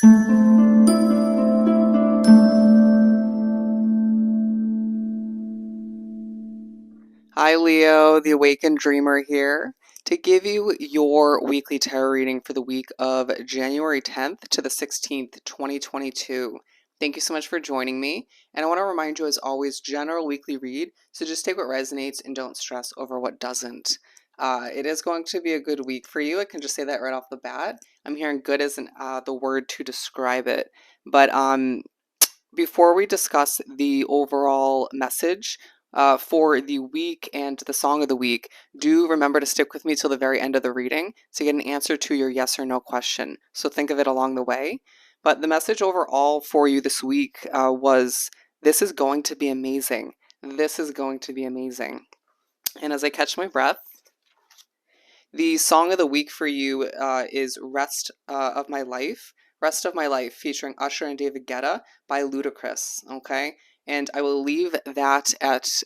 Hi Leo, the Awakened Dreamer here to give you your weekly tarot reading for the week of January 10th to the 16th, 2022. Thank you so much for joining me. And I want to remind you, as always, general weekly read. So just take what resonates and don't stress over what doesn't. It is going to be a good week for you. I can just say that right off the bat. I'm hearing good as the word to describe it. But before we discuss the overall message for the week and the song of the week, do remember to stick with me till the very end of the reading to get an answer to your yes or no question. So think of it along the way. But the message overall for you this week was, this is going to be amazing. This is going to be amazing. And as I catch my breath, the song of the week for you is Rest of My Life. Rest of My Life, featuring Usher and David Guetta by Ludacris, okay? And I will leave that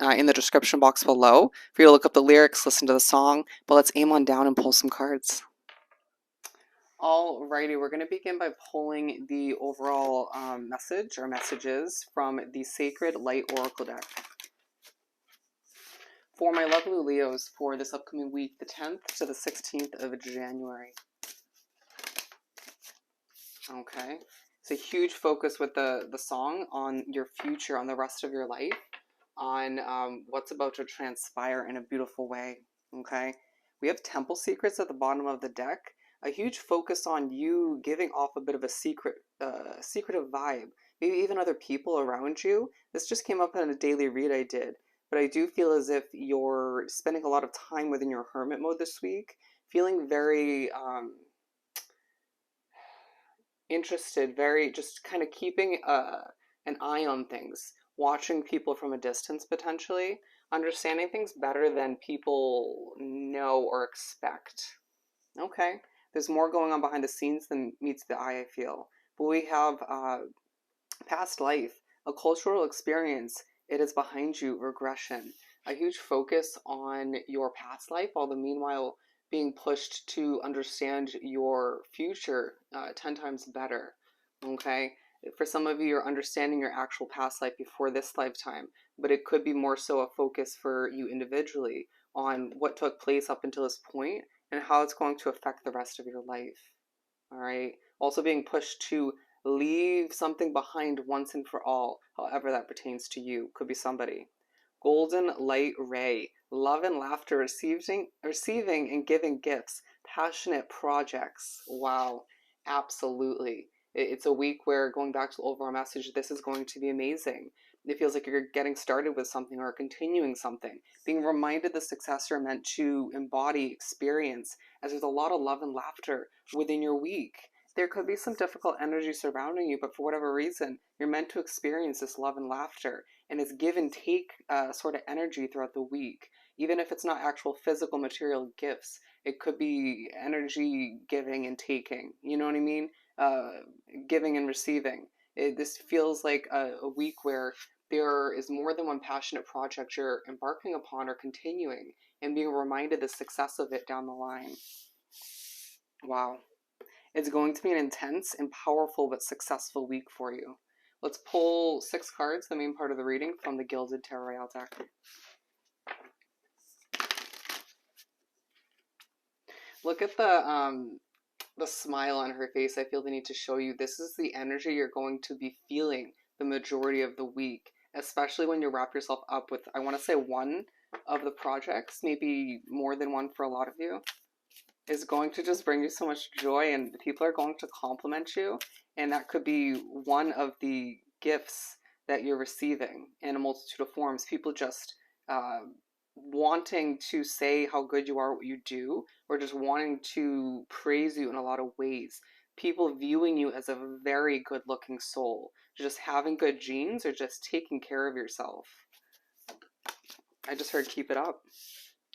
in the description box below for you to look up the lyrics, listen to the song, but let's aim on down and pull some cards. Alrighty, we're going to begin by pulling the overall message or messages from the Sacred Light Oracle deck. For my lovely Leos for this upcoming week, the 10th to the 16th of January. Okay, it's a huge focus with the song on your future, on the rest of your life, on what's about to transpire in a beautiful way. Okay, we have Temple Secrets at the bottom of the deck. A huge focus on you giving off a bit of a secretive vibe. Maybe even other people around you. This just came up in a daily read I did. But I do feel as if you're spending a lot of time within your hermit mode this week, feeling very interested, very just kind of keeping an eye on things, watching people from a distance potentially, understanding things better than people know or expect. Okay, there's more going on behind the scenes than meets the eye, I feel. But we have past life, a cultural experience. It is behind you, regression, a huge focus on your past life, all the meanwhile being pushed to understand your future 10 times better. Okay, for some of you, you're understanding your actual past life before this lifetime, but it could be more so a focus for you individually on what took place up until this point and how it's going to affect the rest of your life. All right, also being pushed to leave something behind once and for all, however that pertains to you. Could be somebody. Golden light ray, love and laughter, receiving and giving gifts, passionate projects. Wow, absolutely. It's a week where, going back to the overall message, this is going to be amazing. It feels like you're getting started with something or continuing something. Being reminded the success you're meant to embody, experience, as there's a lot of love and laughter within your week. There could be some difficult energy surrounding you, but for whatever reason, you're meant to experience this love and laughter. And it's give and take sort of energy throughout the week. Even if it's not actual physical material gifts, it could be energy giving and taking. You know what I mean? Giving and receiving. This feels like a week where there is more than one passionate project you're embarking upon or continuing, and being reminded the success of it down the line. Wow. It's going to be an intense and powerful but successful week for you. Let's pull 6 cards, the main part of the reading, from the Gilded Tarot Royale deck. Look at the smile on her face. I feel the need to show you this is the energy you're going to be feeling the majority of the week, especially when you wrap yourself up with, I want to say, one of the projects, maybe more than one for a lot of you, is going to just bring you so much joy, and people are going to compliment you, and that could be one of the gifts that you're receiving in a multitude of forms. People just wanting to say how good you are at what you do, or just wanting to praise you in a lot of ways. People viewing you as a very good looking soul, just having good genes, or just taking care of yourself. I just heard keep it up.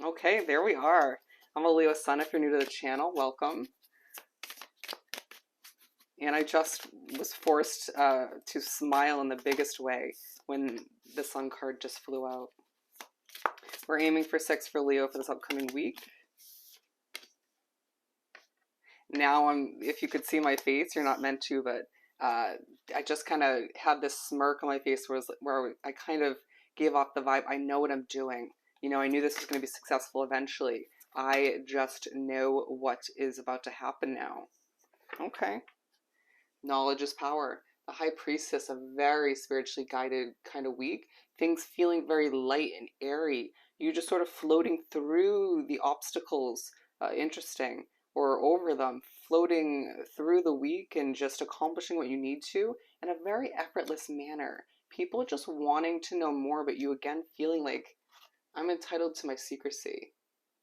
Okay, there we are. I'm a Leo Sun. If you're new to the channel, welcome. And I just was forced to smile in the biggest way when the Sun card just flew out. We're aiming for 6 for Leo for this upcoming week. Now if you could see my face, you're not meant to, but I just kind of had this smirk on my face where I kind of gave off the vibe, I know what I'm doing. You know, I knew this was going to be successful eventually. I just know what is about to happen now. Okay. Knowledge is power. The high priestess, a very spiritually guided kind of week. Things feeling very light and airy. You just sort of floating through the obstacles, interesting, or over them, floating through the week and just accomplishing what you need to in a very effortless manner. People just wanting to know more, but you again feeling like I'm entitled to my secrecy.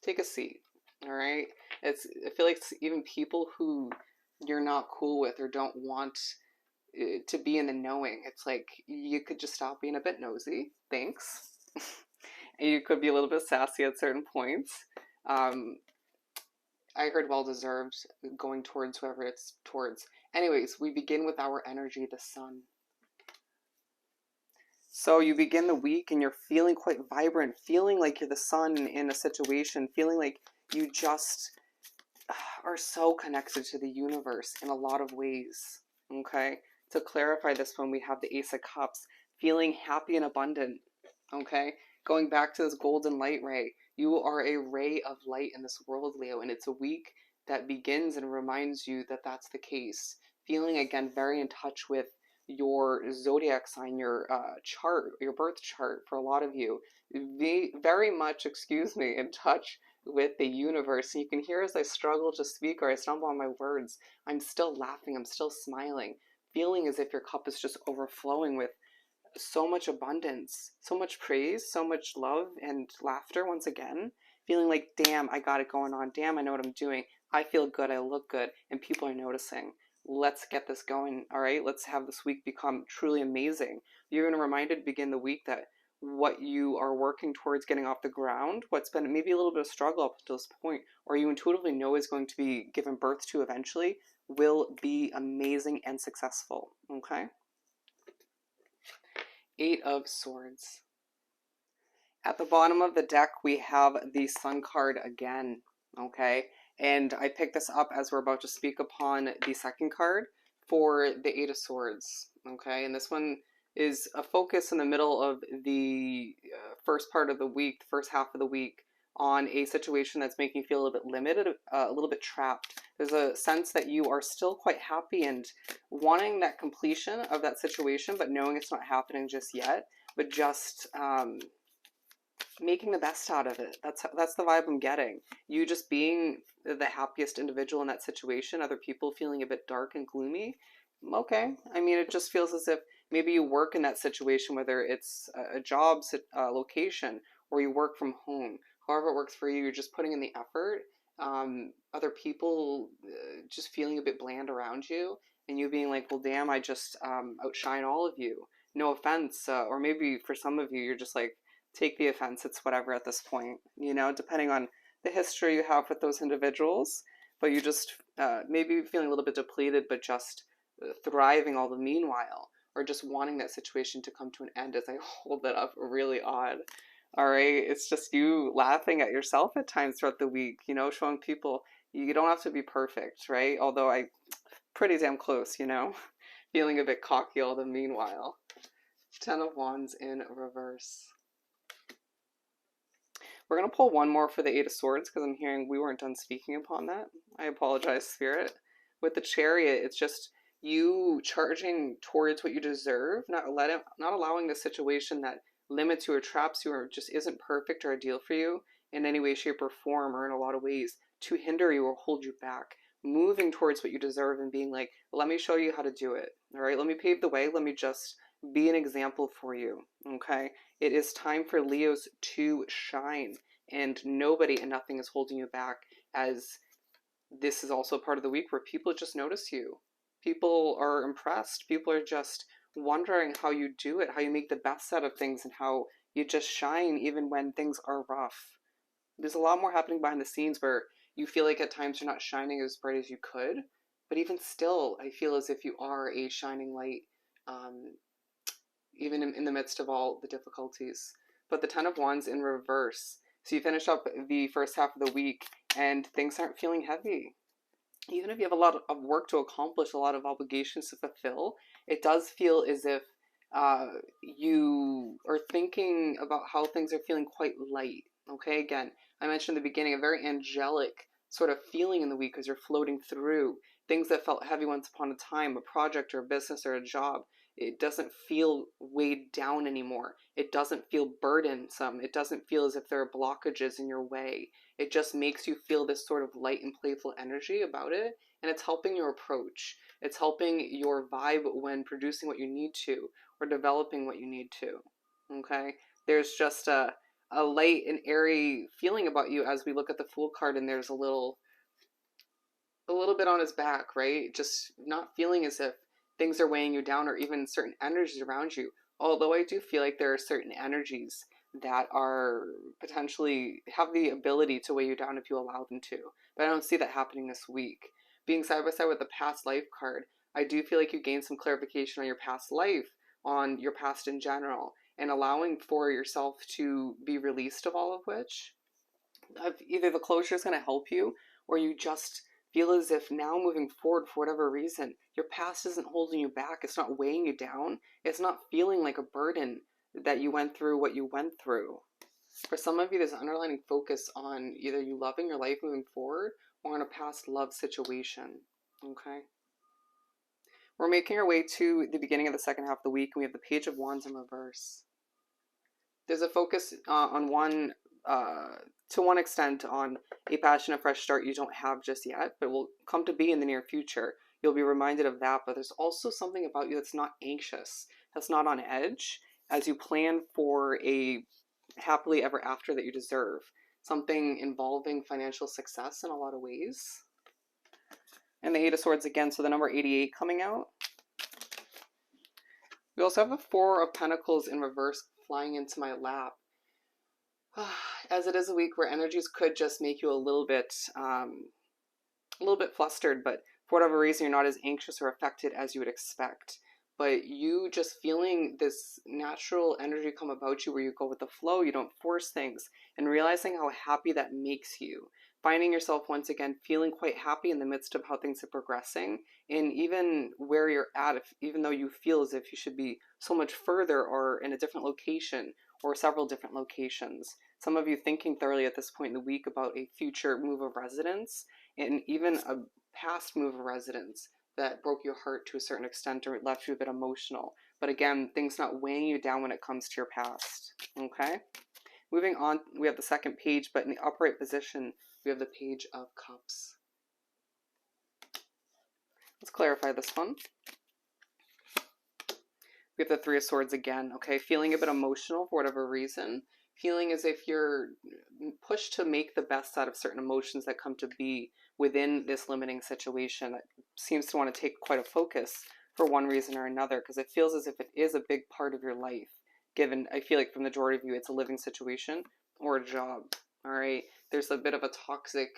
Take a seat. All right. I feel like it's even people who you're not cool with or don't want to be in the knowing. It's like you could just stop being a bit nosy. Thanks. And you could be a little bit sassy at certain points. Um, I heard well deserved going towards whoever it's towards. Anyways, we begin with our energy, the sun. So you begin the week and you're feeling quite vibrant, feeling like you're the sun in a situation, feeling like you just are so connected to the universe in a lot of ways. Okay? To clarify this one, we have the Ace of Cups, feeling happy and abundant. Okay? Going back to this golden light ray, you are a ray of light in this world, Leo, and it's a week that begins and reminds you that that's the case. Feeling again very in touch with your zodiac sign, your chart, your birth chart for a lot of you. Very much, excuse me, in touch with the universe. And you can hear as I struggle to speak or I stumble on my words, I'm still laughing, I'm still smiling, feeling as if your cup is just overflowing with so much abundance, so much praise, so much love and laughter once again. Feeling like, damn, I got it going on. Damn, I know what I'm doing. I feel good, I look good, and people are noticing. Let's get this going, all right? Let's have this week become truly amazing. You're going to remind it to begin the week that what you are working towards getting off the ground, what's been maybe a little bit of struggle up to this point, or you intuitively know is going to be given birth to eventually, will be amazing and successful, okay? Eight of Swords. At the bottom of the deck, we have the Sun card again, okay? And I picked this up as we're about to speak upon the second card for the Eight of Swords, okay? And this one is a focus in the middle of the first part of the week, the first half of the week, on a situation that's making you feel a little bit limited, a little bit trapped. There's a sense that you are still quite happy and wanting that completion of that situation, but knowing it's not happening just yet, but just making the best out of it. That's the vibe I'm getting. You just being the happiest individual in that situation, other people feeling a bit dark and gloomy. Okay. I mean, it just feels as if maybe you work in that situation, whether it's a job location or you work from home. However it works for you, you're just putting in the effort. Other people just feeling a bit bland around you, and you being like, well, damn, I just outshine all of you. No offense. Or maybe for some of you, you're just like, take the offense, it's whatever at this point, you know, depending on the history you have with those individuals. But you just maybe feeling a little bit depleted, but just thriving all the meanwhile, or just wanting that situation to come to an end as I hold that up really odd. All right, it's just you laughing at yourself at times throughout the week, you know, showing people you don't have to be perfect, right? Although I pretty damn close, you know, feeling a bit cocky all the meanwhile. Ten of Wands in reverse. We're going to pull one more for the Eight of Swords because I'm hearing we weren't done speaking upon that. I apologize, Spirit. With the Chariot, it's just you charging towards what you deserve, not allowing the situation that limits you or traps you or just isn't perfect or ideal for you in any way, shape, or form, or in a lot of ways, to hinder you or hold you back. Moving towards what you deserve and being like, let me show you how to do it. All right, let me pave the way. Let me just be an example for you. Okay, it is time for Leos to shine, and nobody and nothing is holding you back, as this is also part of the week where people just notice you. People are impressed. People are just wondering how you do it, how you make the best out of things, and how you just shine even when things are rough. There's a lot more happening behind the scenes where you feel like at times you're not shining as bright as you could, but even still, I feel as if you are a shining light, even in the midst of all the difficulties. But the Ten of Wands in reverse. So you finish up the first half of the week and things aren't feeling heavy. even if you have a lot of work to accomplish, a lot of obligations to fulfill, it does feel as if you are thinking about how things are feeling quite light. Okay, again, I mentioned in the beginning a very angelic sort of feeling in the week as you're floating through things that felt heavy once upon a time, a project or a business or a job. It doesn't feel weighed down anymore. It doesn't feel burdensome. It doesn't feel as if there are blockages in your way. It just makes you feel this sort of light and playful energy about it, and it's helping your approach. It's helping your vibe when producing what you need to or developing what you need to. Okay? There's just a light and airy feeling about you as we look at the Fool card, and there's a little bit on his back, right? Just not feeling as if things are weighing you down or even certain energies around you. Although I do feel like there are certain energies that are potentially have the ability to weigh you down if you allow them to. But I don't see that happening this week. Being side by side with the past life card, I do feel like you gain some clarification on your past life, on your past in general, and allowing for yourself to be released of all of which. Either the closure is going to help you, or you just feel as if now moving forward for whatever reason, your past isn't holding you back. It's not weighing you down. It's not feeling like a burden that you went through what you went through. For some of you, there's an underlying focus on either you loving your life moving forward or on a past love situation. Okay. We're making our way to the beginning of the second half of the week, and we have the Page of Wands in reverse. There's a focus on one, to one extent, on a passion, a fresh start you don't have just yet, but will come to be in the near future. You'll be reminded of that, but there's also something about you that's not anxious, that's not on edge, as you plan for a happily ever after that you deserve. Something involving financial success in a lot of ways. And the Eight of Swords again, so the number 88 coming out. We also have the Four of Pentacles in reverse flying into my lap. As it is a week where energies could just make you a little bit flustered, but for whatever reason you're not as anxious or affected as you would expect. But you just feeling this natural energy come about you where you go with the flow, you don't force things, and realizing how happy that makes you. Finding yourself once again feeling quite happy in the midst of how things are progressing, and even where you're at, even though you feel as if you should be so much further or in a different location or several different locations. Some of you thinking thoroughly at this point in the week about a future move of residence, and even a past move of residence that broke your heart to a certain extent or left you a bit emotional. But again, things not weighing you down when it comes to your past. Okay? Moving on, we have the second page, but in the upright position, we have the Page of Cups. Let's clarify this one. We have the Three of Swords again, okay? Feeling a bit emotional for whatever reason. Feeling as if you're pushed to make the best out of certain emotions that come to be within this limiting situation that seems to want to take quite a focus for one reason or another, because it feels as if it is a big part of your life, given, I feel like for the majority of you, it's a living situation or a job, all right? There's a bit of a toxic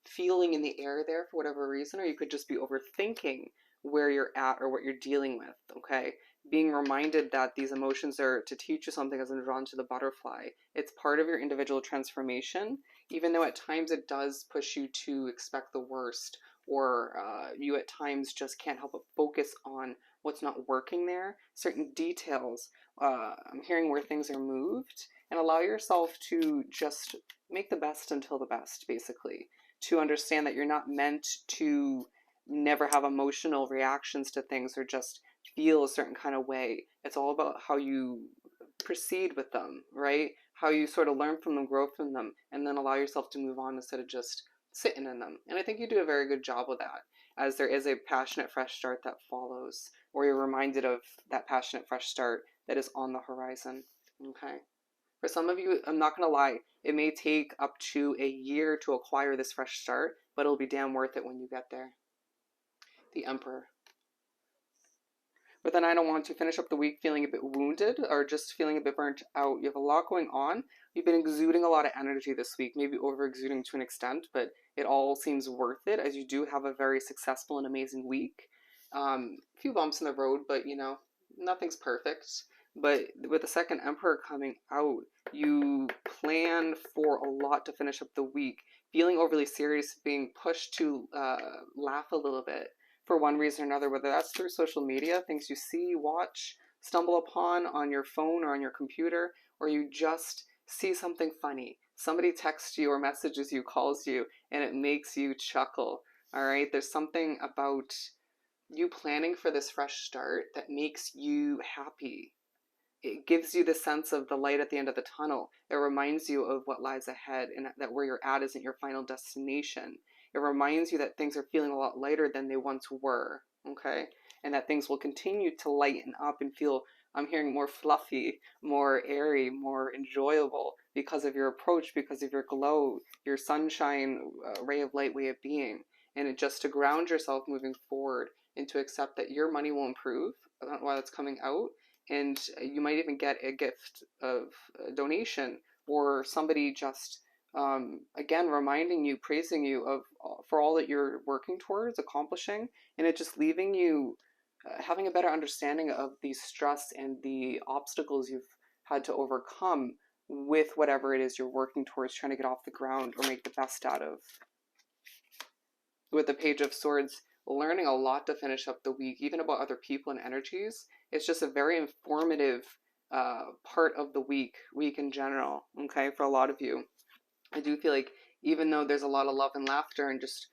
feeling in the air there for whatever reason, or you could just be overthinking where you're at or what you're dealing with, okay? Being reminded that these emotions are to teach you something as I'm drawn to the butterfly. It's part of your individual transformation, even though at times it does push you to expect the worst, or you at times just can't help but focus on what's not working there, certain details. I'm hearing where things are moved, and allow yourself to just make the best until the best, basically. To understand that you're not meant to never have emotional reactions to things or just feel a certain kind of way. It's all about how you proceed with them, right? How you sort of learn from them, grow from them, and then allow yourself to move on instead of just sitting in them. And I think you do a very good job with that, as there is a passionate fresh start that follows, or you're reminded of that passionate fresh start that is on the horizon. Okay? For some of you, I'm not going to lie, it may take up to a year to acquire this fresh start, but it'll be damn worth it when you get there. The Emperor. But then I don't want to finish up the week feeling a bit wounded or just feeling a bit burnt out. You have a lot going on. You've been exuding a lot of energy this week, maybe over exuding to an extent, but it all seems worth it as you do have a very successful and amazing week. A few bumps in the road, but you know, nothing's perfect. But with the second Emperor coming out, you plan for a lot to finish up the week. feeling overly serious, being pushed to laugh a little bit for one reason or another, whether that's through social media, things you see, watch, stumble upon on your phone or on your computer, or you just see something funny. Somebody texts you or messages you, calls you, and it makes you chuckle. All right, there's something about you planning for this fresh start that makes you happy. It gives you the sense of the light at the end of the tunnel. It reminds you of what lies ahead and that where you're at isn't your final destination. It reminds you that things are feeling a lot lighter than they once were, okay? And that things will continue to lighten up and feel, I'm hearing, more fluffy, more airy, more enjoyable because of your approach, because of your glow, your sunshine, ray of light way of being. And it just to ground yourself moving forward and to accept that your money will improve while it's coming out, and you might even get a gift of a donation or somebody just again reminding you, praising you of for all that you're working towards accomplishing, and it just leaving you having a better understanding of the stress and the obstacles you've had to overcome with whatever it is you're working towards trying to get off the ground or make the best out of. With the Page of Swords, learning a lot to finish up the week, even about other people and energies. It's just a very informative part of the week in general, okay, for a lot of you. I do feel like even though there's a lot of love and laughter and just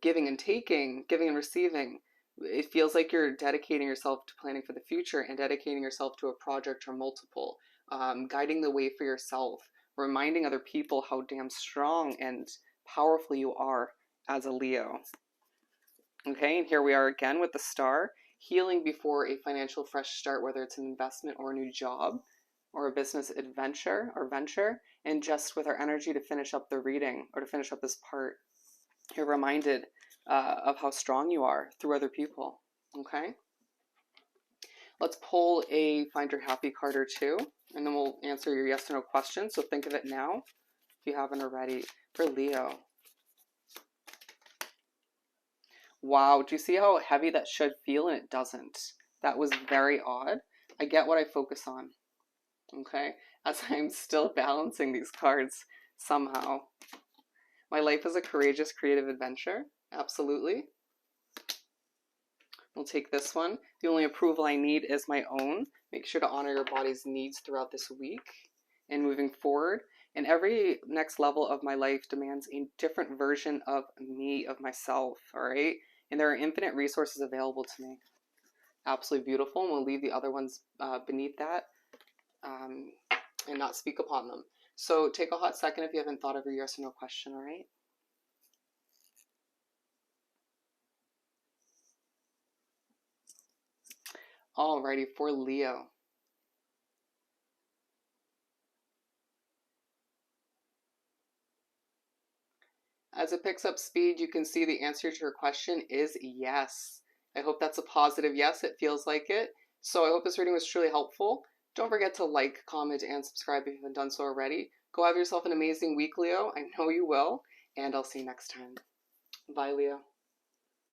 giving and taking, giving and receiving, it feels like you're dedicating yourself to planning for the future and dedicating yourself to a project or multiple, guiding the way for yourself, reminding other people how damn strong and powerful you are as a Leo. Okay, and here we are again with the Star, healing before a financial fresh start, whether it's an investment or a new job or a business adventure or venture, and just with our energy to finish up the reading or to finish up this part, you're reminded of how strong you are through other people. Okay, let's pull a Find Your Happy card or two, and then we'll answer your yes or no questions. So think of it now if you haven't already. For Leo. Wow, do you see how heavy that should feel and it doesn't? That was very odd. I get what I focus on, okay? As I'm still balancing these cards somehow. My life is a courageous, creative adventure. Absolutely. We'll take this one. The only approval I need is my own. Make sure to honor your body's needs throughout this week and moving forward. And every next level of my life demands a different version of me, of myself, all right? And there are infinite resources available to me. Absolutely beautiful, and we'll leave the other ones beneath that and not speak upon them. So take a hot second if you haven't thought of your yes or no question, all right? Alrighty, for Leo. As it picks up speed, you can see the answer to your question is yes. I hope that's a positive yes. It feels like it. So I hope this reading was truly helpful. Don't forget to like, comment, and subscribe if you haven't done so already. Go have yourself an amazing week, Leo. I know you will. And I'll see you next time. Bye, Leo.